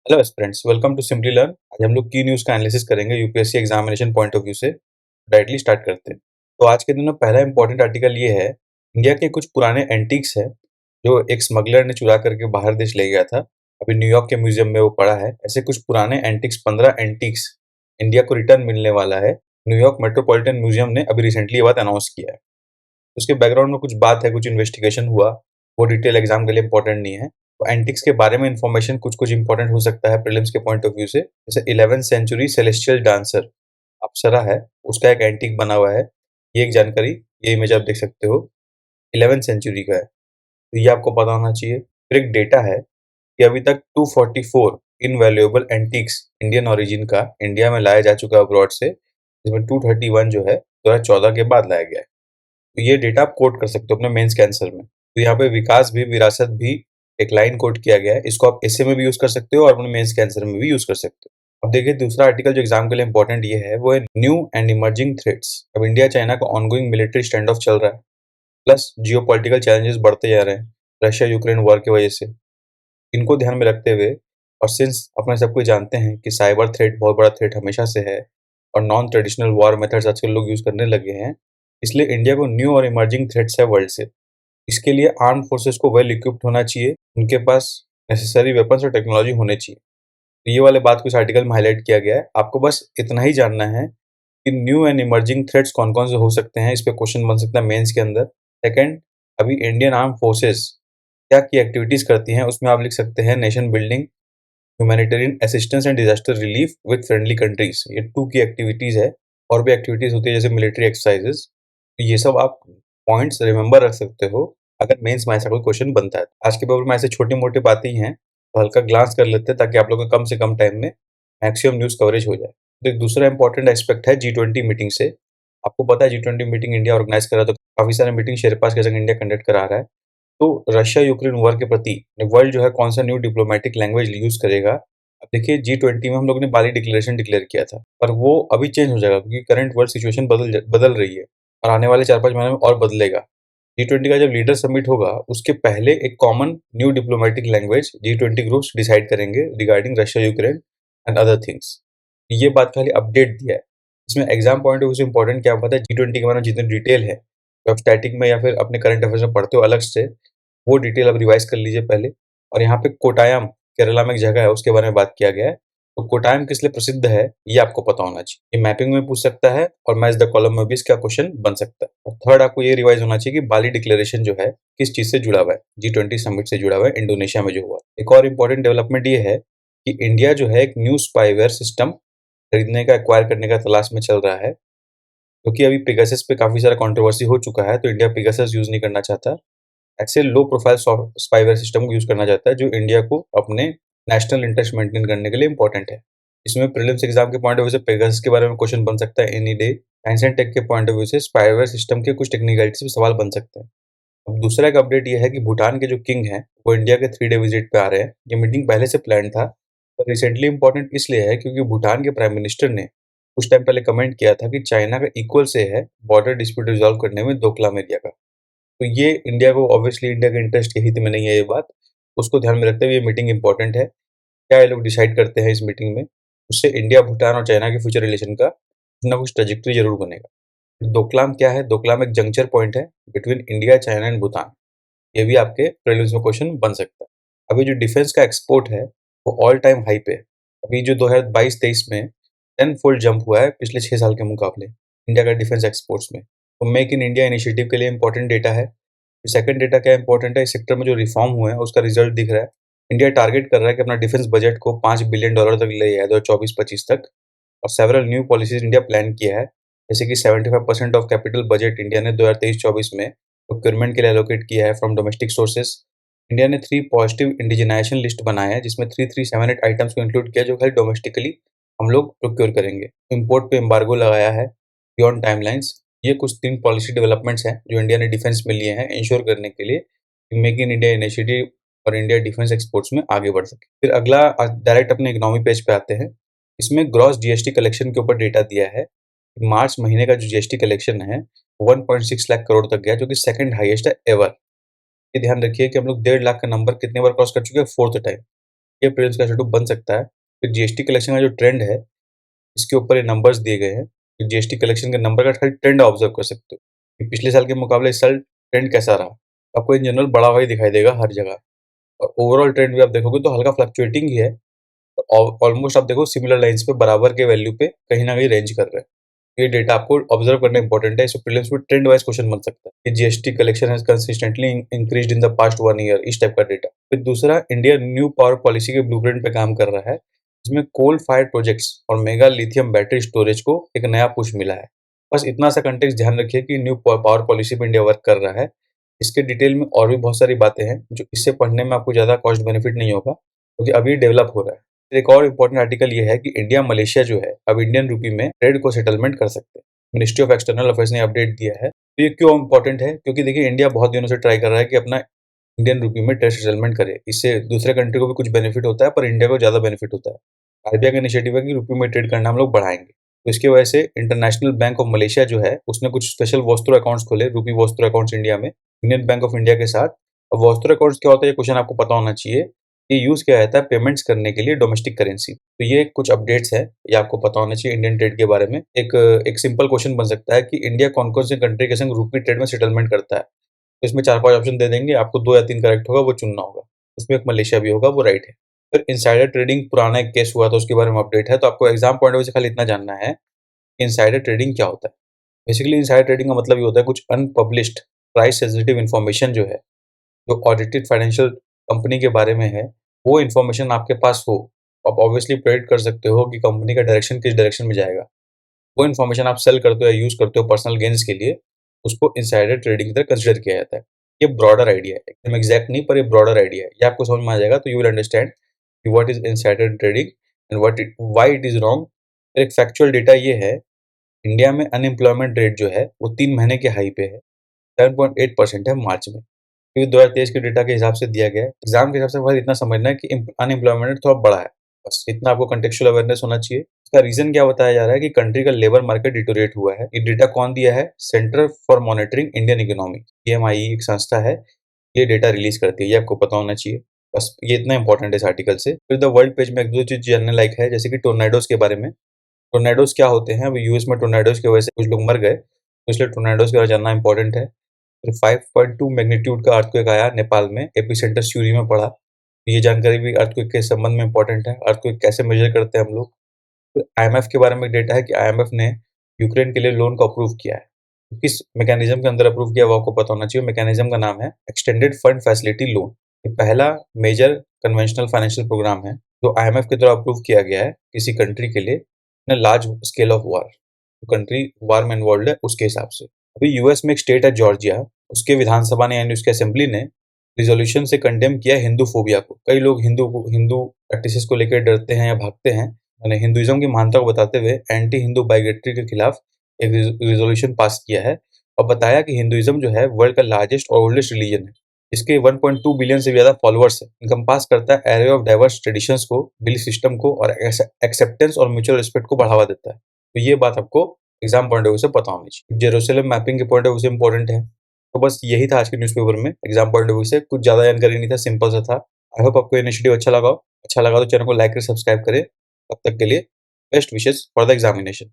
Hello aspirants, welcome to simply learn. आज हम लोग की न्यूज़ का एनालिसिस करेंगे UPSC examination point of view से। डायरेक्टली स्टार्ट करते हैं। तो आज के दिन में पहला इंपॉर्टेंट आर्टिकल ये है, इंडिया के कुछ पुराने एंटीक्स है जो एक स्मगलर ने चुरा करके बाहर देश ले गया था। अभी न्यूयॉर्क के म्यूजियम में वो पड़ा है। ऐसे कुछ पुराने एंटीक्स, 15 एंटीक्स इंडिया को रिटर्न मिलने वाला है। न्यूयॉर्क मेट्रोपॉलिटन म्यूजियम ने अभी रिसेंटली ये बात अनाउंस किया है। उसके बैकग्राउंड में कुछ बात है, कुछ इन्वेस्टिगेशन हुआ। वो डिटेल एग्जाम के लिए इंपॉर्टेंट नहीं है। तो एंटिक्स के बारे में इंफॉर्मेशन कुछ कुछ इंपॉर्टेंट हो सकता है प्रीलिम्स के पॉइंट ऑफ व्यू से। जैसे 11th सेंचुरी सेलेस्टियल डांसर अप्सरा है, उसका एक एंटिक बना हुआ है। ये एक जानकारी, ये इमेज आप देख सकते हो, 11th सेंचुरी का है, तो ये आपको पता होना चाहिए। फिर एक डेटा है कि अभी तक 244 इनवैल्यूएबल एंटिक्स इंडियन ओरिजिन का इंडिया में लाया जा चुका है अब्रॉड से, जिसमें 231 जो है 2014 के बाद लाया गया है। तो ये डेटा आप कोट कर सकते हो अपने मेंस के आंसर में। तो यहाँ पे विकास भी, विरासत भी एक लाइन कोट किया गया है। इसको आप एसे में भी यूज कर सकते हो और अपने मेंस के आंसर में भी यूज कर सकते हो। अब देखिए दूसरा आर्टिकल जो एग्जाम के लिए इंपॉर्टेंट ये है, वो है न्यू एंड इमर्जिंग थ्रेट्स। अब इंडिया चाइना का ऑनगोइंग मिलिट्री स्टैंड ऑफ चल रहा है, प्लस जियोपॉलिटिकल चैलेंजेस बढ़ते जा रहे हैं रशिया यूक्रेन वॉर की वजह से। इनको ध्यान में रखते हुए, और सिंस अपने सब कुछ जानते हैं कि साइबर थ्रेट बहुत बड़ा थ्रेट हमेशा से है और नॉन ट्रेडिशनल वॉर मेथड्स आजकल लोग यूज करने लगे हैं, इसलिए इंडिया को न्यू और इमर्जिंग थ्रेट्स है वर्ल्ड से। इसके लिए आर्म फोर्सेस को वेल इक्विप्ड होना चाहिए, उनके पास नेसेसरी वेपन्स और टेक्नोलॉजी होने चाहिए। तो ये वाले बात को इस आर्टिकल में हाईलाइट किया गया है। आपको बस इतना ही जानना है कि न्यू एंड इमर्जिंग थ्रेट्स कौन कौन से हो सकते हैं। इस पे क्वेश्चन बन सकता है मेंस के अंदर। सेकंड, अभी इंडियन आर्म फोर्सेस क्या की एक्टिविटीज करती हैं, उसमें आप लिख सकते हैं nation building, humanitarian assistance and disaster relief with friendly countries. ये टू की एक्टिविटीज है। और भी एक्टिविटीज होती है जैसे मिलिट्री एक्सरसाइजेस। ये सब आप पॉइंट्स रिमेंबर रख सकते हो अगर मेंस में ऐसा कोई क्वेश्चन बनता है। आज के पेपर में ऐसे छोटी मोटी बातें ही हैं, तो हल्का ग्लांस कर लेते हैं ताकि आप लोगों को कम से कम टाइम में मैक्सिमम न्यूज कवरेज हो जाए। तो एक दूसरा इंपॉर्टेंट एस्पेक्ट है G20 मीटिंग से। आपको पता है G20 मीटिंग इंडिया ऑर्गेनाइज कर रहा है, तो काफी सारे मीटिंग शेरपास के संग इंडिया कंडक्ट करा रहा है। तो रशिया यूक्रेन वॉर के प्रति वर्ल्ड जो है कौन सा न्यू डिप्लोमेटिक लैंग्वेज यूज करेगा। अब देखिए G20 में हम लोग ने बाली डिक्लेरेशन डिक्लेयर किया था, पर वो अभी चेंज हो जाएगा क्योंकि करंट वर्ल्ड सिचुएशन बदल रही है और आने वाले 4-5 महीने में और बदलेगा। G20 का जब लीडर समिट होगा उसके पहले एक common new diplomatic language G20 groups decide करेंगे regarding Russia Ukraine and other things. ये बात खाली अपडेट दिया है। इसमें एग्जाम पॉइंट ऑफ व्यू से इंपॉर्टेंट क्या पता है, G20 के बारे में जितनी डिटेल है, तो आप स्टैटिक में या फिर अपने करंट अफेयर्स में पढ़ते हो अलग से, वो डिटेल अब रिवाइज कर लीजिए पहले। और यहाँ पे कोटायम केरला में एक जगह है, उसके बारे में बात किया गया है। तो कोटायम किस लिए प्रसिद्ध है ये आपको पता होना चाहिए। ये मैपिंग में पूछ सकता है और मैच द कॉलम में भी इसका क्वेश्चन बन सकता है। और थर्ड, आपको ये रिवाइज होना चाहिए कि बाली डिक्लेरेशन जो है किस चीज से जुड़ा हुआ है। G20 समिट से जुड़ा हुआ है, इंडोनेशिया में जो हुआ। एक और इंपॉर्टेंट डेवलपमेंट ये है कि इंडिया जो है एक न्यू स्पाईवेयर सिस्टम खरीदने का, एक्वायर करने का तलाश में चल रहा है, क्योंकि अभी पेगासस पे काफी सारा कंट्रोवर्सी हो चुका है, तो इंडिया पेगासस यूज नहीं करना चाहता। ऐसे लो प्रोफाइल स्पाईवेयर सिस्टम को यूज करना चाहता है जो इंडिया को अपने नेशनल इंटरेस्ट मेंटेन करने के लिए इंपॉर्टेंट है। इसमें प्रीलिम्स एग्जाम के पॉइंट ऑफ व्यू से पेगासस के बारे में क्वेश्चन बन सकता है any day. Science and tech के पॉइंट ऑफ व्यू से स्पाईवेयर सिस्टम के कुछ टेक्निकलिटी पे सवाल बन सकते हैं। अब दूसरा एक अपडेट ये है कि भूटान के जो किंग हैं वो इंडिया के 3 डे विजिट पे आ रहे हैं। ये मीटिंग पहले से प्लान था, पर रिसेंटली इंपॉर्टेंट इसलिए है क्योंकि भूटान के प्राइम मिनिस्टर ने कुछ टाइम पहले कमेंट किया था कि चाइना का इक्वल से है बॉर्डर डिस्प्यूट रिजॉल्व करने में डोकलाम एरिया का। तो ये इंडिया को, ऑब्वियसली इंडिया के इंटरेस्ट के हित में नहीं है ये बात, उसको ध्यान में रखते हुए ये मीटिंग इंपॉर्टेंट है। क्या ये लोग डिसाइड करते हैं इस मीटिंग में, उससे इंडिया, भूटान और चाइना के फ्यूचर रिलेशन का कुछ ना कुछ ट्रेजेक्टरी जरूर बनेगा। डोकलाम क्या है? डोकलाम एक जंक्चर पॉइंट है between India, China and Bhutan. ये भी आपके प्रीलिम्स में क्वेश्चन बन सकता है। अभी जो डिफेंस का एक्सपोर्ट है वो ऑल टाइम हाई पे है। अभी जो 2022-23 में 10 फोल्ड जंप हुआ है पिछले 6 साल के मुकाबले इंडिया का डिफेंस एक्सपोर्ट्स में। तो मेक इन इंडिया इनिशिएटिव के लिए इंपॉर्टेंट डेटा है। सेकंड डेटा क्या इंपॉर्टेंट है, इस सेक्टर में जो रिफॉर्म हुए हैं उसका रिजल्ट दिख रहा है। इंडिया टारगेट कर रहा है कि अपना डिफेंस बजट को $5 बिलियन तक ले जाए 2024-25 तक। और several new policies India plan किया है, जैसे कि 75% ऑफ कैपिटल बजट इंडिया ने 2023-24 में प्रोक्योरमेंट के लिए एलोकेट किया है फ्रॉम डोमेस्टिक सोर्सेज। इंडिया ने 3 पॉजिटिव इंडिजिनाइजेशन लिस्ट बनाए हैं जिसमें 3378 आइटम्स को इंक्लूड किया जो खाली डोमेस्टिकली हम लोग प्रोक्योर करेंगे। इम्पोर्ट पे एम्बार्गो लगाया है बियॉन्ड टाइमलाइंस। ये कुछ 3 पॉलिसी डेवलपमेंट्स हैं जो इंडिया ने डिफेंस में लिए हैं इंश्योर करने के लिए कि मेक इन इंडिया इनिशिएटिव और इंडिया डिफेंस एक्सपोर्ट्स में आगे बढ़ सके। फिर अगला डायरेक्ट अपने इकोनॉमी पेज पे आते हैं। इसमें ग्रॉस जीएसटी कलेक्शन के ऊपर डेटा दिया है। मार्च महीने का जो जीएसटी कलेक्शन है 1.6 लाख करोड़ तक गया, जो कि सेकंड हाईएस्ट है एवर। ये ध्यान रखिए कि हम लोग 1.5 लाख का नंबर कितने बार क्रॉस कर चुके हैं, 4th टाइम। ये प्रीलिम्स का शेड्यूल बन सकता है। फिर जीएसटी कलेक्शन का जो ट्रेंड है, इसके ऊपर ये नंबर्स दिए गए हैं। तो जीएसटी कलेक्शन के नंबर का खाली ट्रेंड ऑब्जर्व कर सकते हो कि पिछले साल के मुकाबले इस साल ट्रेंड कैसा रहा। आपको इन जनरल बढ़ा हुआ ही दिखाई देगा हर जगह, और ओवरऑल ट्रेंड भी आप देखोगे तो हल्का फ्लक्चुएटिंग ही है। ऑलमोस्ट आप देखो सिमिलर लाइंस पे बराबर के वैल्यू पे कहीं ना कहीं रेंज कर रहे हैं। ये डेटा आपको ऑब्जर्व करना इंपॉर्टेंट है। इसमें प्रीलिम्स में ट्रेंड वाइज क्वेश्चन बन सकता है कि GST collection has consistently increased in the past 1 year, इस टाइप का डेटा। फिर दूसरा, इंडिया न्यू पावर पॉलिसी के ब्लूप्रिंट पे काम कर रहा है, जिसमें कोल फायर्ड प्रोजेक्ट्स और मेगा लिथियम बैटरी स्टोरेज को एक नया पुश मिला है। बस इतना सा कंटेक्स्ट ध्यान रखिए कि न्यू पावर पॉलिसी पे इंडिया वर्क कर रहा है। इसके डिटेल में और भी बहुत सारी बातें हैं जो इससे पढ़ने में आपको ज़्यादा कॉस्ट बेनिफिट नहीं होगा, क्योंकि अभी डेवलप हो रहा है। फिर एक और इम्पोर्टेंट आर्टिकल ये है कि इंडिया मलेशिया जो है अब इंडियन रूपी में ट्रेड को सेटलमेंट कर सकते हैं। मिनिस्ट्री ऑफ एक्सटर्नल अफेयर्स ने अपडेट दिया है। तो ये क्यों इम्पोर्टेंट है? क्योंकि देखिए, इंडिया बहुत दिनों से ट्राई कर रहा है कि अपना इंडियन रूपी में ट्रेड सेटलमेंट करे। इससे दूसरे कंट्री को भी कुछ बेनिफिट होता है, पर इंडिया को ज़्यादा बेनिफिट होता है। आरबीआई का इनिशिएटिव है कि रूपी में ट्रेड करना हम लोग बढ़ाएंगे। तो इसकी वजह से इंटरनेशनल बैंक ऑफ मलेशिया जो है, उसने कुछ स्पेशल वॉस्त्रो अकाउंट्स खोले, रूपी वॉस्त्रो अकाउंट्स इंडिया में, इंडियन बैंक ऑफ इंडिया के साथ। अब वॉस्त्रो अकाउंट्स क्या होता है, ये क्वेश्चन आपको पता होना चाहिए। ये यूज़ किया जाता है पेमेंट्स करने के लिए डोमेस्टिक करेंसी। तो ये कुछ अपडेट्स है, ये आपको पता होना चाहिए इंडियन ट्रेड के बारे में। एक सिंपल क्वेश्चन बन सकता है कि इंडिया कौन-कौन से कंट्री के संग रूपी ट्रेड में सेटलमेंट करता है। तो इसमें 4-5 ऑप्शन दे देंगे, आपको 2 या 3 करेक्ट होगा, वो चुनना होगा। उसमें एक मलेशिया भी होगा, वो राइट है। फिर इनसाइडर ट्रेडिंग पुराना एक केस हुआ था, उसके बारे में अपडेट है। तो आपको एग्जाम पॉइंट ऑफ व्यू से खाली इतना जानना है कि इनसाइडर ट्रेडिंग क्या होता है। बेसिकली इनसाइडर ट्रेडिंग का मतलब ये होता है कुछ अनपब्लिश्ड प्राइस सेंसिटिव इन्फॉर्मेशन जो है, जो ऑडिटेड फाइनेंशियल कंपनी के बारे में है, वो इन्फॉर्मेशन आपके पास हो। आप ऑब्वियसली प्रेडिक्ट कर सकते हो कि कंपनी का डायरेक्शन किस डायरेक्शन में जाएगा। वो इन्फॉर्मेशन आप सेल करते हो या यूज़ करते हो पर्सनल गेन्स के लिए, उसको इनसाइडर ट्रेडिंग की तरह कंसिडर किया जाता है। ये ब्रॉडर आइडिया है, एकदम एग्जैक्ट नहीं, पर ये ब्रॉडर आइडिया है। ये आपको समझ में आ जाएगा तो यू विल अंडरस्टैंड कि what is insider trading and why it is wrong. एक फैक्चुअल डेटा ये है, इंडिया में अनएम्प्लॉयमेंट रेट जो है वो 3 महीने के हाई पे है, 7.8% है मार्च में, क्योंकि 2023 के डेटा के हिसाब से दिया गया है। एग्जाम के हिसाब से बस इतना समझना है कि अनएम्प्लॉयमेंट थोड़ा बड़ा है, बस इतना आपको कंटेक्चुअल अवेयरनेस होना चाहिए। इसका रीजन क्या बताया जा रहा है कि कंट्री का लेबर मार्केट डिटोरेट हुआ है। ये डेटा कौन दिया है? Centre for monitoring Indian economy, CMI एक संस्था है, ये डेटा रिलीज करती है। ये आपको पता होना चाहिए। बस ये इतना इंपॉर्टेंट है इस आर्टिकल से। फिर द वर्ल्ड पेज में एक दो चीज जानने लायक है, जैसे कि टोर्नेडोज के बारे में। टोर्नेडोज क्या होते हैं? अभी यूएस में टोर्नेडोज की वजह से कुछ लोग मर गए, तो इसलिए टोर्नेडोज के बारे में जानना इंपॉर्टेंट है। फिर 5.2 मैग्नीट्यूड का अर्थक्वेक आया नेपाल में, एपिसेंटर सूरी में पड़ा। ये जानकारी भी अर्थक्वेक के संबंध में इंपॉर्टेंट है। अर्थक्वेक कैसे मेजर करते हैं हम लोग। फिर आईएमएफ के बारे में एक डेटा है कि आईएमएफ ने यूक्रेन के लिए लोन को अप्रूव किया है। तो किस मैकेनिज्म के अंदर अप्रूव किया वो आपको पता होना चाहिए। मैकेनिज्म का नाम है एक्सटेंडेड फंड फैसिलिटी लोन। ये पहला मेजर कन्वेंशनल फाइनेंशियल प्रोग्राम है जो आईएमएफ के द्वारा अप्रूव किया गया है किसी कंट्री के लिए, लार्ज स्केल ऑफ वार, तो कंट्री वार में इन्वॉल्व है उसके हिसाब से। अभी यूएस में एक स्टेट है जॉर्जिया, उसके विधानसभा ने यानी उसके असेंबली ने रिजोल्यूशन से कंडेम किया हिंदू फोबिया को। कई लोग हिंदू प्रैक्टिसेस को लेकर डरते हैं या भागते हैं, मैंने हिंदुइज्म की महानता को बताते हुए एंटी हिंदू बाइगेट्री के खिलाफ एक रिजोल्यूशन पास किया है और बताया कि हिंदुइज्म जो है वर्ल्ड का लार्जेस्ट और ओल्डेस्ट रिलीजन है। इसके 1.2 बिलियन से ज्यादा फॉलोअर्स है। इनकम्पास करता है एरे ऑफ डाइवर्स ट्रेडिशंस को, बिलीफ सिस्टम को, और एक्सेप्टेंस और म्यूचुअल रिस्पेक्ट को बढ़ावा देता है। तो ये बात आपको एग्जाम पॉइंट ऑफ व्यू से पता होनी चाहिए। जेरूसलम मैपिंग के पॉइंट ऑफ व्यू से इंपॉर्टेंट है। तो बस यही था आज के न्यूज़पेपर में एग्जाम पॉइंट ऑफ व्यू से, कुछ ज्यादा जानकारी नहीं था, सिंपल सा था। आई होप आपको इनिशिएटिव अच्छा लगा हो। अच्छा लगा तो चैनल को लाइक कर सब्सक्राइब करें। तब तक के लिए best wishes for the examination.